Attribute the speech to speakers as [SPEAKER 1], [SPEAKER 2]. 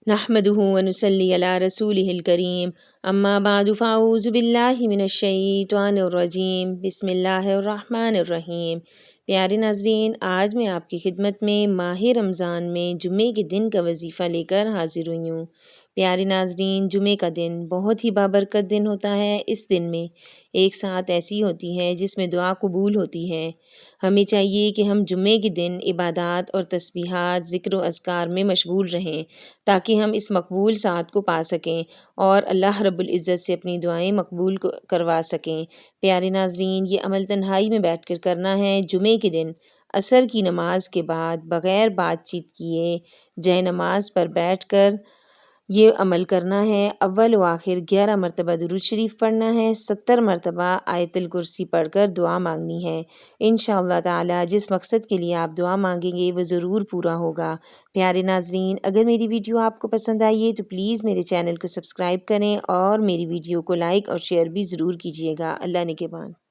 [SPEAKER 1] نحمده ونصلي على رسوله الكريم اما بعد فاعوذ باللہ من الشیطان الرجیم بسم اللہ الرحمن الرحیم۔ پیارے ناظرین، آج میں آپ کی خدمت میں ماہ رمضان میں جمعے کے دن کا وظیفہ لے کر حاضر ہوئی ہوں۔ پیارے ناظرین، جمعے کا دن بہت ہی بابرکت دن ہوتا ہے۔ اس دن میں ایک ساتھ ایسی ہوتی ہے جس میں دعا قبول ہوتی ہے۔ ہمیں چاہیے کہ ہم جمعے کے دن عبادات اور تسبیحات، ذکر و اذکار میں مشغول رہیں تاکہ ہم اس مقبول ساعت کو پا سکیں اور اللہ رب العزت سے اپنی دعائیں مقبول کروا سکیں۔ پیارے ناظرین، یہ عمل تنہائی میں بیٹھ کر کرنا ہے۔ جمعے کے دن عصر کی نماز کے بعد بغیر بات چیت کیے جائے نماز پر بیٹھ کر یہ عمل کرنا ہے۔ اول و آخر 11 مرتبہ درود شریف پڑھنا ہے، 70 مرتبہ آیت الکرسی پڑھ کر دعا مانگنی ہے۔ انشاءاللہ تعالی جس مقصد کے لیے آپ دعا مانگیں گے وہ ضرور پورا ہوگا۔ پیارے ناظرین، اگر میری ویڈیو آپ کو پسند آئی ہے تو پلیز میرے چینل کو سبسکرائب کریں اور میری ویڈیو کو لائک اور شیئر بھی ضرور کیجیے گا۔ اللہ نگہبان۔